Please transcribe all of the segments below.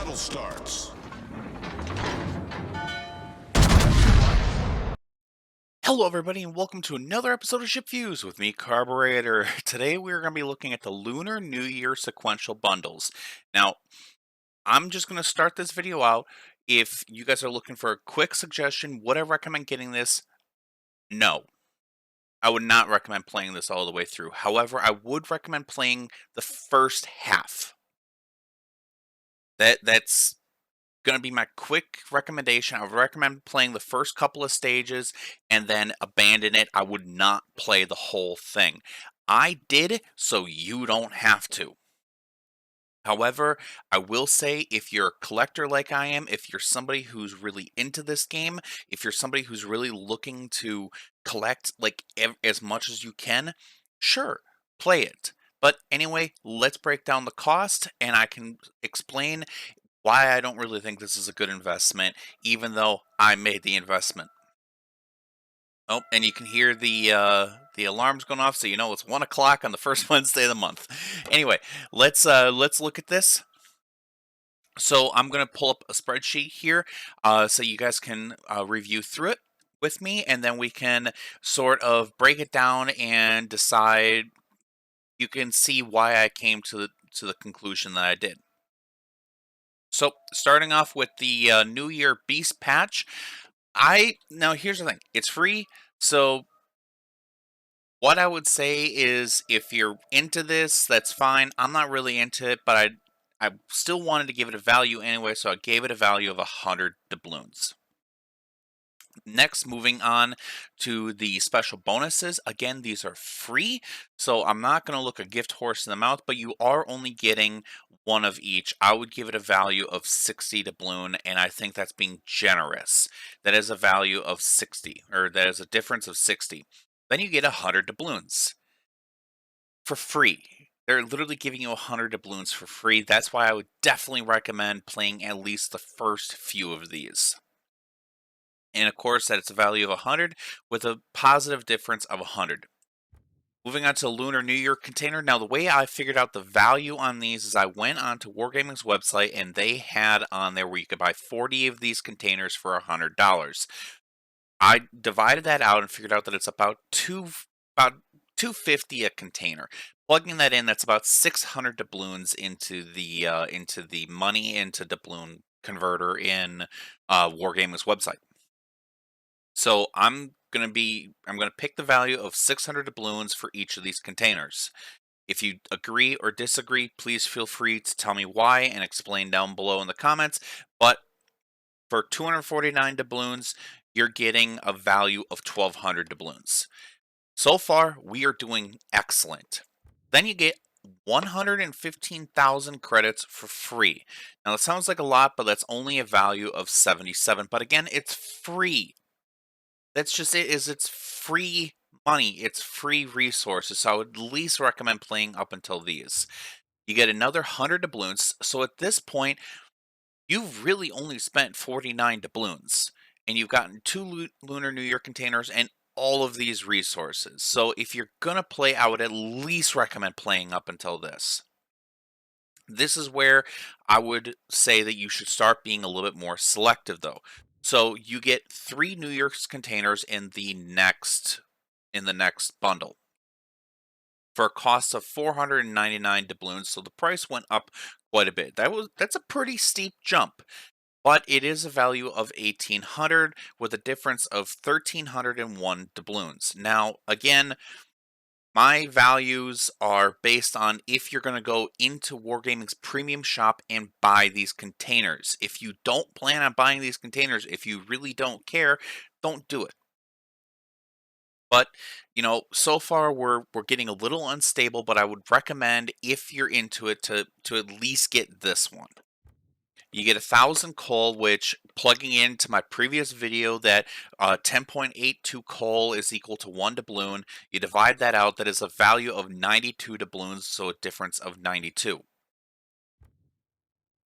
battle starts. Hello, everybody, and welcome to another episode of Ship Views with me, Carburetor. Today, we're going to be looking at the Lunar New Year sequential bundles. Now, I'm just going to start this video out. If you guys are looking for a quick suggestion, would I recommend getting this? No. I would not recommend playing this all the way through. However, I would recommend playing the first half. That's going to be my quick recommendation. I would recommend playing the first couple of stages and then abandon it. I would not play the whole thing. I did, so you don't have to. However, I will say if you're a collector like I am, if you're somebody who's really into this game, if you're somebody who's really looking to collect like as much as you can, sure, play it. But anyway, let's break down the cost and I can explain why I don't really think this is a good investment, even though I made the investment. Oh, and you can hear the alarms going off, so you know it's 1 o'clock on the first Wednesday of the month. Anyway, let's look at this. So I'm gonna pull up a spreadsheet here, so you guys can review through it with me, and then we can sort of break it down and decide. You can see why I came to the conclusion that I did. So starting off with the New Year Beast patch, now here's the thing: it's free. So what I would say is, if you're into this, that's fine. I'm not really into it, but I still wanted to give it a value anyway, so I gave it a value of 100 doubloons. Next, moving on to the special bonuses. Again, these are free, so I'm not going to look a gift horse in the mouth, but you are only getting one of each. I would give it a value of 60 doubloon, and I think that's being generous. That is a value of 60, or that is a difference of 60. Then you get 100 doubloons for free. They're literally giving you 100 doubloons for free. That's why I would definitely recommend playing at least the first few of these. And of course that it's a value of 100 with a positive difference of 100. Moving on to the Lunar New Year container. Now, the way I figured out the value on these is I went onto Wargaming's website and they had on there where you could buy 40 of these containers for $100. I divided that out and figured out that it's about 250 a container. Plugging that in, that's about 600 doubloons into the money into doubloon converter in Wargaming's website. So I'm gonna pick the value of 600 doubloons for each of these containers. If you agree or disagree, please feel free to tell me why and explain down below in the comments. But for 249 doubloons, you're getting a value of 1200 doubloons. So far, we are doing excellent. Then you get 115,000 credits for free. Now, that sounds like a lot, but that's only a value of 77. But again, it's free. That's just it. It's free money. It's free resources. So I would at least recommend playing up until these. You get another 100 doubloons. So at this point, you've really only spent 49 doubloons. And you've gotten 2 Lunar New Year containers and all of these resources. So if you're going to play, I would at least recommend playing up until this. This is where I would say that you should start being a little bit more selective, though. So you get 3 New Year's containers in the next bundle for a cost of 499 doubloons. So the price went up quite a bit. That's a pretty steep jump. But it is a value of 1800 with a difference of 1301 doubloons. Now, again, my values are based on if you're going to go into Wargaming's premium shop and buy these containers. If you don't plan on buying these containers, if you really don't care, don't do it. But, you know, so far we're getting a little unstable, but I would recommend, if you're into it, to at least get this one. You get 1,000 coal, which, plugging into my previous video that 10.82 coal is equal to 1 doubloon, you divide that out, that is a value of 92 doubloons, so a difference of 92.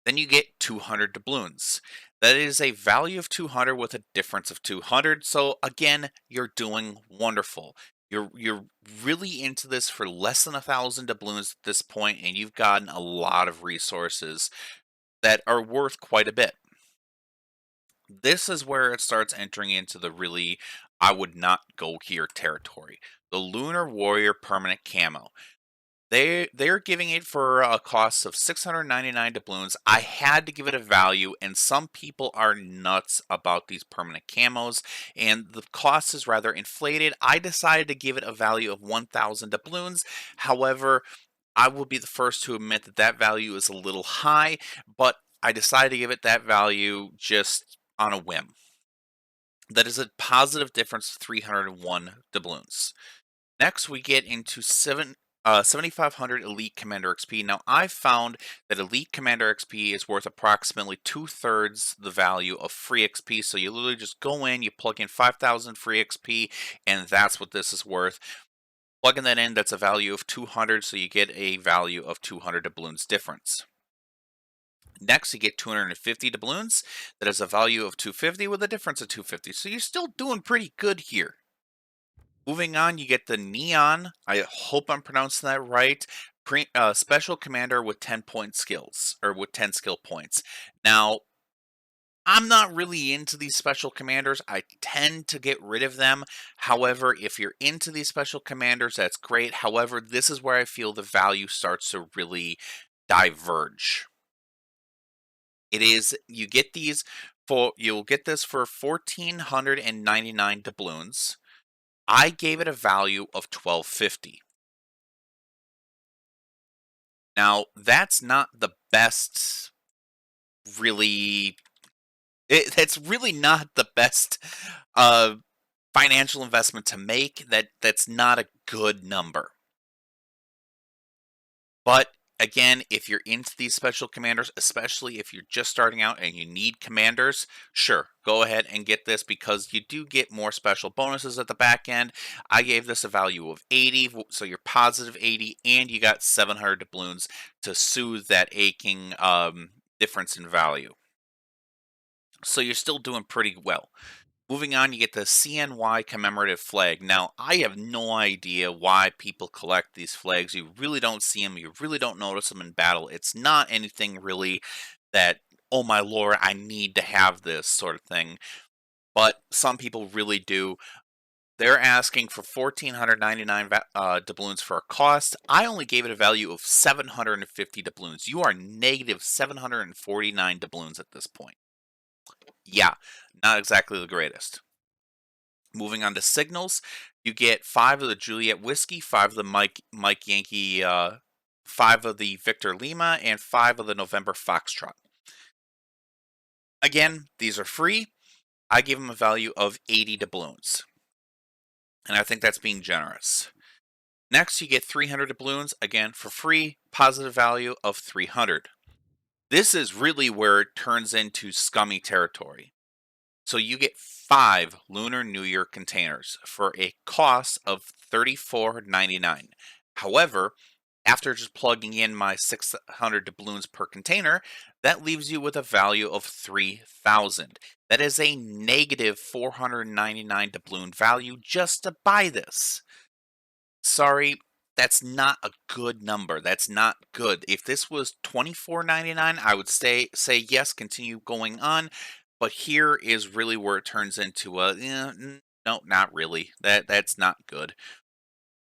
Then you get 200 doubloons. That is a value of 200 with a difference of 200, so again, you're doing wonderful. You're really into this for less than 1,000 doubloons at this point, and you've gotten a lot of resources. that are worth quite a bit. This is where it starts entering into the really I would not go here territory. The Lunar Warrior permanent camo. They're giving it for a cost of 699 doubloons. I had to give it a value, and some people are nuts about these permanent camos, and the cost is rather inflated. I decided to give it a value of 1,000 doubloons. However, I will be the first to admit that that value is a little high, but I decided to give it that value just on a whim. That is a positive difference of 301 doubloons. Next, we get into 7,500 Elite Commander XP. Now, I've found that Elite Commander XP is worth approximately two-thirds the value of free XP. So you literally just go in, you plug in 5,000 free XP, and that's what this is worth. Plugging that in, that's a value of 200, so you get a value of 200 doubloons difference. Next, you get 250 doubloons. That is a value of 250 with a difference of 250. So you're still doing pretty good here. Moving on, you get the Neon. I hope I'm pronouncing that right. Special Commander with 10-point skills, or with 10 skill points. Now, I'm not really into these special commanders. I tend to get rid of them. However, if you're into these special commanders, that's great. However, this is where I feel the value starts to really diverge. It is, you get these for, you'll get this for 1,499 doubloons. I gave it a value of 1,250. Now, that's not the best, really, that's really not the best uh, financial investment to make. That's not a good number. But again, if you're into these special commanders, especially if you're just starting out and you need commanders, sure, go ahead and get this because you do get more special bonuses at the back end. I gave this a value of 80, so you're positive 80, and you got 700 doubloons to soothe that aching difference in value. So you're still doing pretty well. Moving on, you get the CNY commemorative flag. Now, I have no idea why people collect these flags. You really don't see them. You really don't notice them in battle. It's not anything really that, oh my lord, I need to have this sort of thing. But some people really do. They're asking for 1,499 doubloons for a cost. I only gave it a value of 750 doubloons. You are negative 749 doubloons at this point. Yeah, not exactly the greatest. Moving on to signals, you get 5 of the Juliet Whiskey, 5 of the Mike Yankee, 5 of the Victor Lima, and 5 of the November Foxtrot. Again, these are free. I give them a value of 80 doubloons. And I think that's being generous. Next, you get 300 doubloons, again for free, positive value of 300. This is really where it turns into scummy territory. So you get 5 Lunar New Year containers for a cost of $34.99. However, after just plugging in my 600 doubloons per container, that leaves you with a value of 3,000. That is a negative 499 doubloon value just to buy this. Sorry, that's not a good number. That's not good. If this was $24.99, I would say yes, continue going on. But here is really where it turns into a no, not really. That's not good.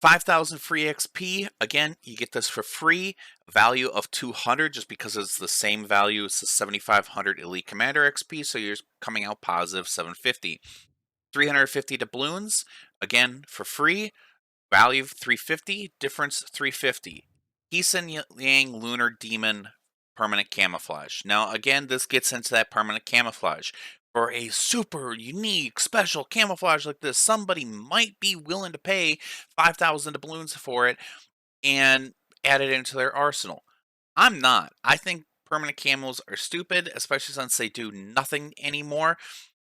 5,000 free XP. Again, you get this for free. Value of 200 just because it's the same value as the 7,500 Elite Commander XP. So you're coming out positive 750. 350 doubloons. Again, for free. Value of 350, difference 350. Heesun Yang Lunar Demon permanent camouflage. Now, again, this gets into that permanent camouflage. For a super unique special camouflage like this, somebody might be willing to pay 5,000 doubloons for it and add it into their arsenal. I'm not. I think permanent camos are stupid, especially since they do nothing anymore.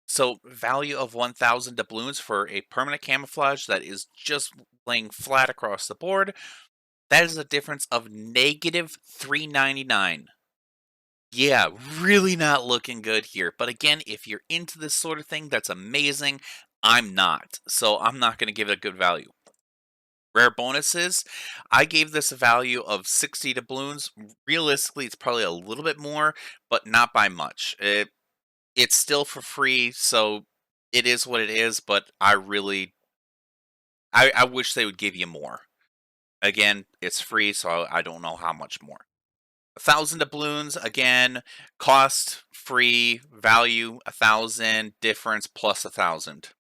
So value of 1,000 doubloons for a permanent camouflage that is just laying flat across the board. That is a difference of negative 399. Yeah, really not looking good here. But again, if you're into this sort of thing, that's amazing. I'm not. So I'm not going to give it a good value. Rare bonuses, I gave this a value of 60 doubloons. Realistically, it's probably a little bit more, but not by much. It's still for free, so it is what it is, but I wish they would give you more. Again, it's free, so I don't know how much more. 1,000 doubloons, again, cost free, value 1,000, difference plus 1,000.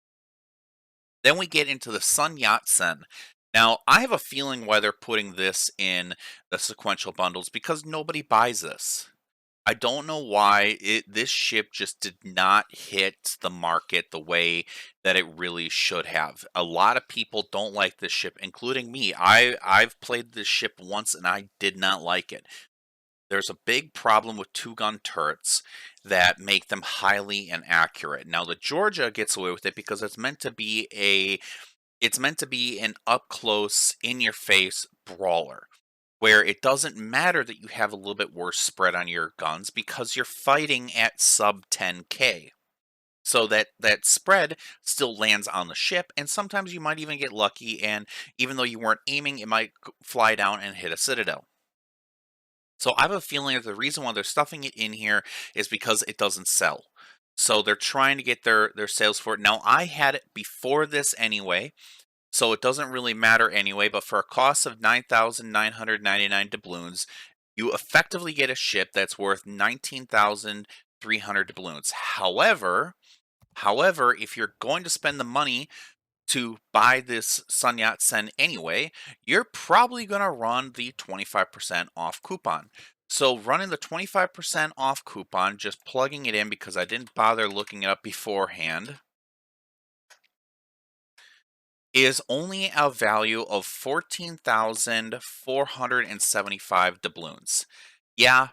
Then we get into the Sun Yat-sen. Now, I have a feeling why they're putting this in the sequential bundles because nobody buys this. I don't know why this ship just did not hit the market the way that it really should have. A lot of people don't like this ship, including me. I've played this ship once and I did not like it. There's a big problem with two-gun turrets that make them highly inaccurate. Now the Georgia gets away with it because it's meant to be an up close, in your face brawler where it doesn't matter that you have a little bit worse spread on your guns because you're fighting at sub 10k. So that spread still lands on the ship, and sometimes you might even get lucky, and even though you weren't aiming, it might fly down and hit a citadel. So I have a feeling that the reason why they're stuffing it in here is because it doesn't sell. So they're trying to get their sales for it. Now I had it before this anyway, so it doesn't really matter anyway, but for a cost of 9,999 doubloons, you effectively get a ship that's worth 19,300 doubloons. However, if you're going to spend the money to buy this Sun Yat-sen anyway, you're probably going to run the 25% off coupon. So running the 25% off coupon, just plugging it in because I didn't bother looking it up beforehand, is only a value of 14,475 doubloons. Yeah,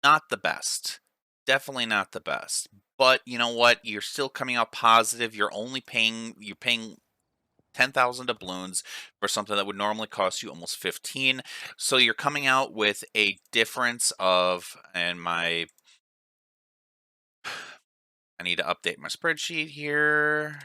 not the best. Definitely not the best. But you know what? You're still coming out positive. You're paying 10,000 doubloons for something that would normally cost you almost 15. So you're coming out with a difference of, I need to update my spreadsheet here.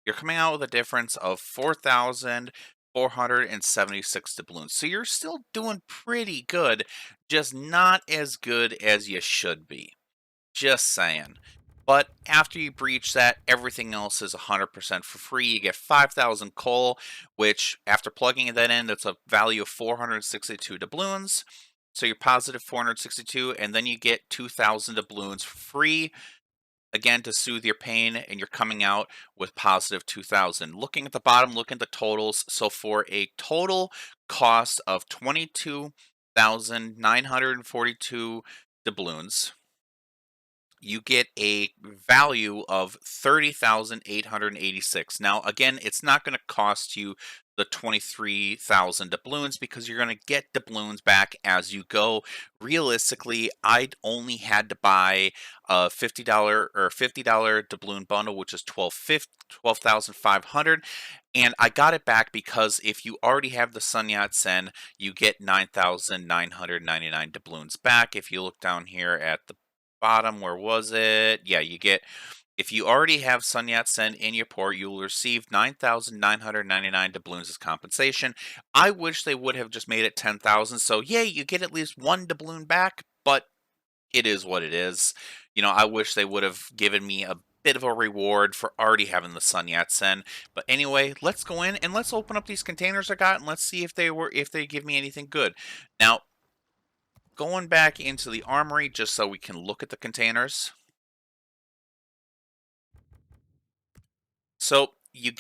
You're coming out with a difference of 4,476 doubloons. So you're still doing pretty good, just not as good as you should be. Just saying. But after you breach that, everything else is 100% for free. You get 5,000 coal, which after plugging that in, that's a value of 462 doubloons. So you're positive 462, and then you get 2,000 doubloons for free. Again, to soothe your pain, and you're coming out with positive 2,000. Looking at the bottom, look at the totals. So for a total cost of 22,942 doubloons, you get a value of 30,886. Now, again, it's not going to cost you the 23,000 doubloons because you're going to get doubloons back as you go. Realistically, I'd only had to buy a $50 doubloon bundle, which is 12,500. And I got it back because if you already have the Sun Yat-sen, you get 9,999 doubloons back. If you look down here at the bottom, where was it? Yeah, if you already have Sun Yat-sen in your port, you will receive 9,999 doubloons as compensation. I wish they would have just made it 10,000. So yeah, you get at least one doubloon back, but it is what it is. I wish they would have given me a bit of a reward for already having the Sun Yat-sen. But anyway, let's go in and let's open up these containers I got and let's see if they give me anything good. Now, going back into the armory just so we can look at the containers. So you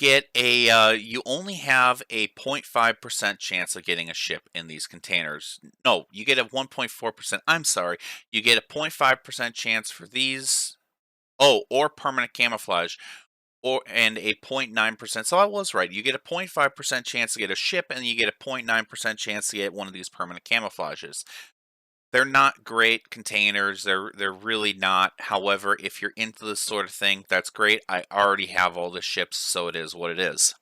only have a 0.5% chance of getting a ship in these containers. No, you get a 1.4%. I'm sorry. You get a 0.5% chance for these. Oh, or permanent camouflage. And a 0.9%. So I was right. You get a 0.5% chance to get a ship, and you get a 0.9% chance to get one of these permanent camouflages. They're not great containers. They're really not. However, if you're into this sort of thing, that's great. I already have all the ships, so it is what it is.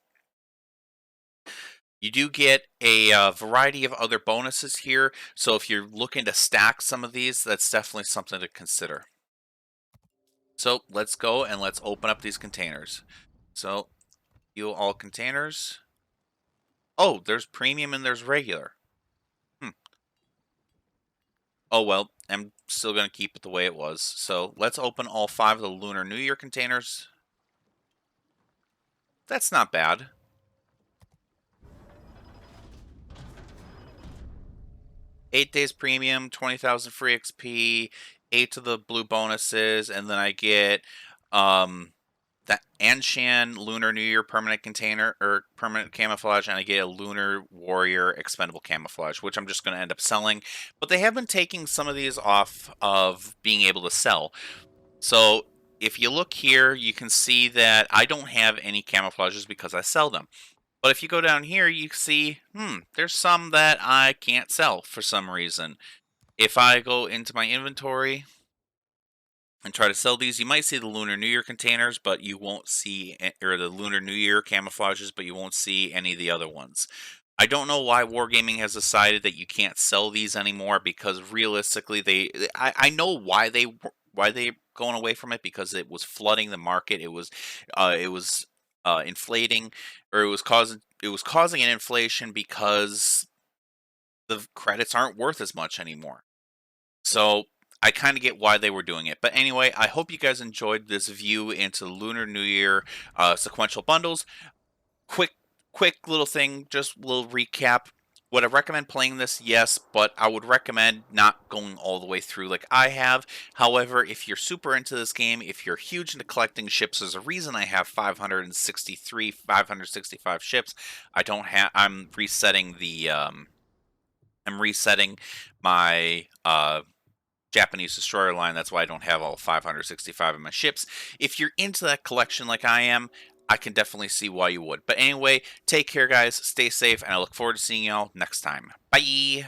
You do get a variety of other bonuses here. So if you're looking to stack some of these, that's definitely something to consider. So let's go and let's open up these containers. So view all containers. Oh, there's premium and there's regular. Hmm. Oh well, I'm still going to keep it the way it was. So let's open all 5 of the Lunar New Year containers. That's not bad. 8 days premium, 20,000 free XP, 8 of the blue bonuses, and then I get that Anshan Lunar New Year permanent container or permanent camouflage, and I get a Lunar Warrior expendable camouflage, which I'm just going to end up selling. But they have been taking some of these off of being able to sell. So if you look here, you can see that I don't have any camouflages because I sell them. But if you go down here, you see, there's some that I can't sell for some reason. If I go into my inventory and try to sell these, you might see the Lunar New Year containers, but you won't see, or the Lunar New Year camouflages, but you won't see any of the other ones. I don't know why Wargaming has decided that you can't sell these anymore, because realistically, I know why they going away from it, because it was flooding the market. It was inflating, or it was causing an inflation because the credits aren't worth as much anymore. So I kind of get why they were doing it. But anyway, I hope you guys enjoyed this view into Lunar New Year sequential bundles. Quick, quick little thing, just a little recap. Would I recommend playing this? Yes, but I would recommend not going all the way through like I have. However, if you're super into this game, if you're huge into collecting ships, there's a reason I have 563, 565 ships. I'm resetting my Japanese destroyer line. That's why I don't have all 565 of my ships. If you're into that collection like I am, I can definitely see why you would. But anyway, take care, guys. Stay safe, and I look forward to seeing y'all next time. Bye!